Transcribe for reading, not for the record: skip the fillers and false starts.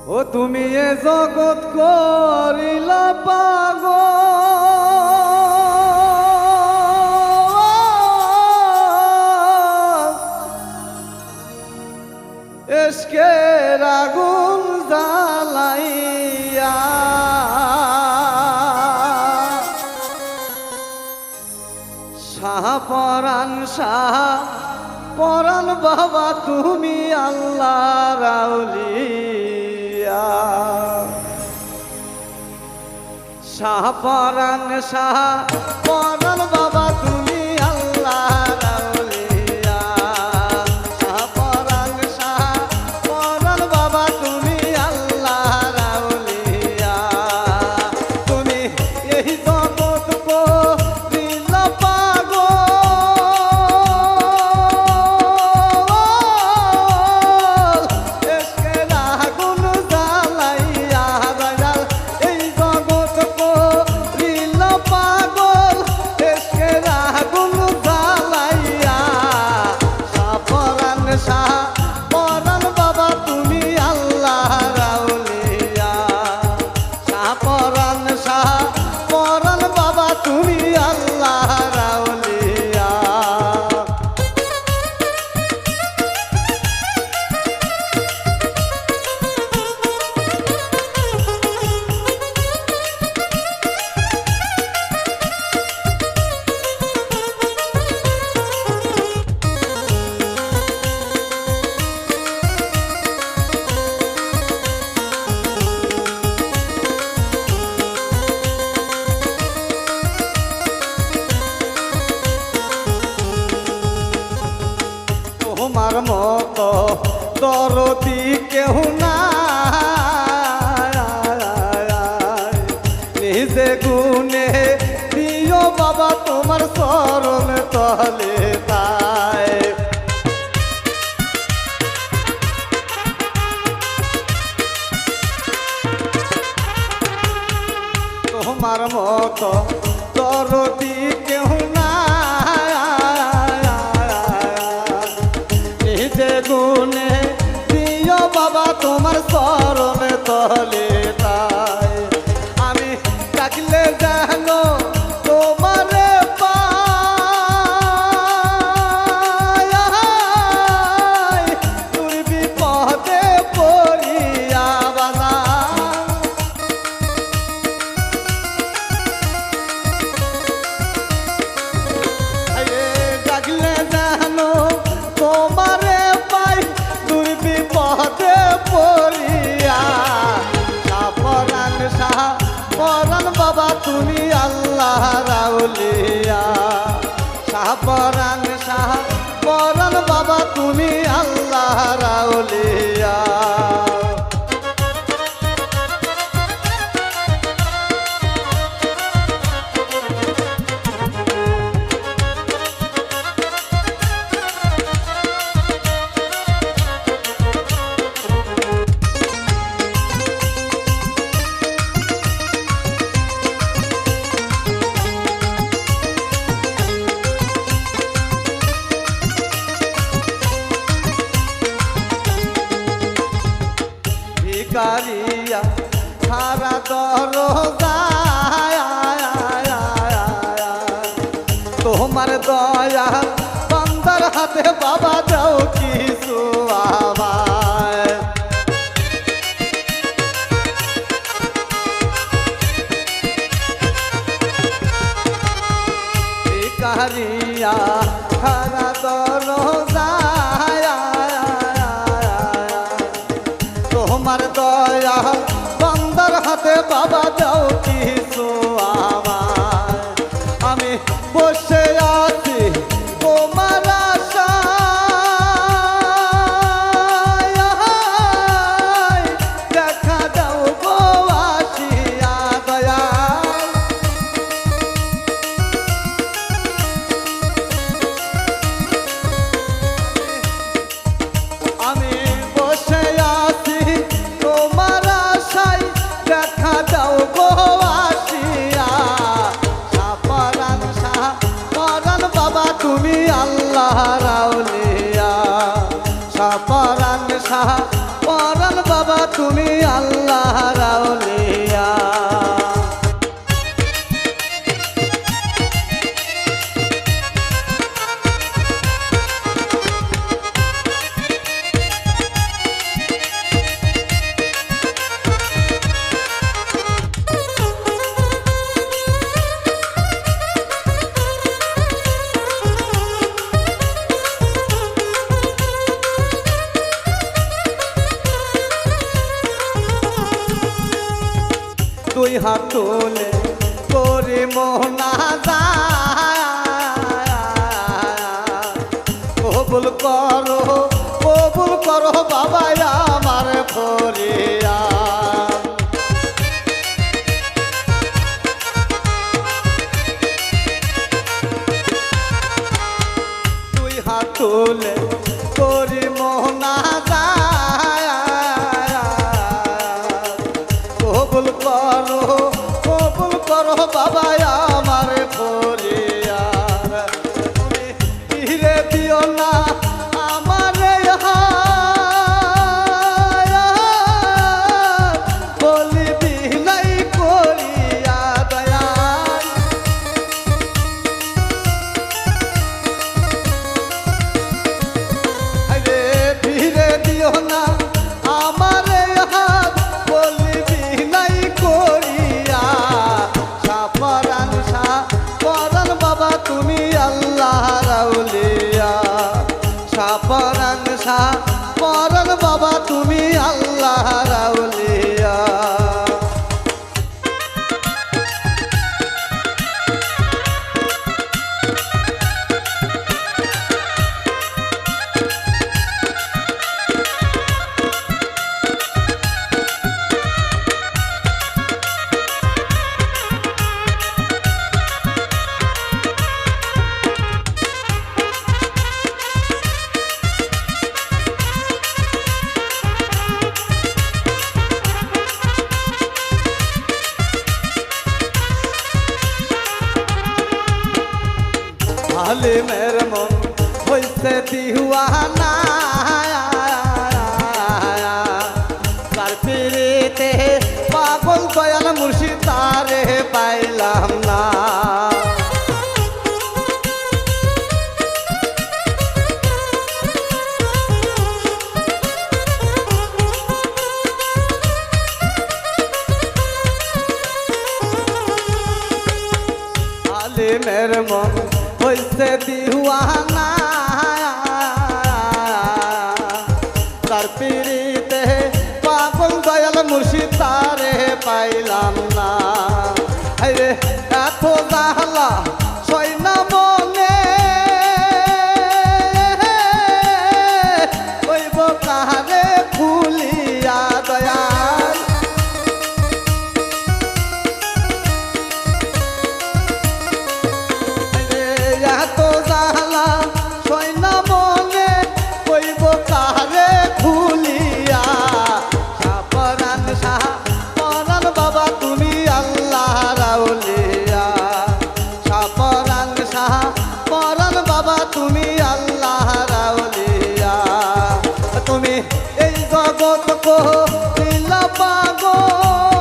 ও তুমি এ জগৎ করিলা পাগল এসকের আগুন জ্বালাইয়া শাহপরাণ শাহপরাণ বাবা তুমি আল্লাহর আউলিয়া শাহপরাণ শাহপরাণ বাবা তুমি আল্লাহর আউলিয়া শাহপরাণ শাহপরাণ বাবা তুমি আল্লাহর আউলিয়া তুমি এই জগৎ করিলা পাগল এসকের আগুন জ্বালাইয়া দয়াল এই জগৎ করিলা পাগল এসকের আগুন জ্বালাইয়া শাহপরাণ শাহপরাণ বাবা তুমি আল্লাহর আউলিয়া শাহপরাণ শাহপরাণ বাবা তুমি আল্লাহর আউলিয়া তোমার মতো দরদি কেউ নাই নিজে গুনে দিও বাবা তোমার চরণ তলে তাই তোমার মতো দরদি কেউ নিজে গুনে দিও বাবা তোমার চরণে তলে তাই আমি ডাকলে জানো তোমারে পাই তোর বিপদে পড়িয়া বাবা ডাকলে জানো তোমারে পাই তোর বিপদে পড়িয়া শাহপরাণ শাহপরাণ বাবা তুমি আল্লাহর আউলিয়া শাহপরাণ শাহপরাণ বাবা তুমি আল্লাহর আউলিয়া ভিকারিয়া সারা তোমার দয়া বান্দার হাতে বাবা দাও কিছু আমায় ভিকারিয়া সারা তোমার দয়া বান্দার হাতে বাবা দাও কিছু আমায় আমি বসে আছি তোমার আশায় দেখা দাও গো আসিয়া দয়া আমি বসে আছি তোমার আশায় দেখা দাও গো দুই হাত তুলে করি মোনাজাত কবুল করো বাবা আমার ফরিয়াদ। দুই হাত তুলে করি মোনাজাত কবুল করো বাবা আমার ফরিয়াদ। তুমি ফিরে দিও না আমার বলি বিনাই করিয়া দয়াল। ফিরে দিও না আমার বলি বিনাই করিয়া সাপরান বাবা তুমি আল্লাহ রাউলিয়া সাপরান বাবা তুমি আল্লাহ রাউলিয়া। আলিমের মন হইছে দিওয়ানা তার পিরিতে পাগল দয়াল মুর্শিদ তারে পাইলাম না। আলিমের মন হইছে দিওয়ানা তার পিরিতে পাগল দয়াল মুর্শিদ তারে পাইলাম না। আরে এত জাহলা সই না মনে হইব কাহারে ভুলিয়া দয়াল। এত জাহলা সই না মনে হইব কাহারে ভুলিয়া সাপরান বাবা তুমি আল্লাহ রাউলিয়া সাপরান বাবা তুমি আল্লাহ রাউলিয়া। তুমি এই জগৎ কহিলা পাগল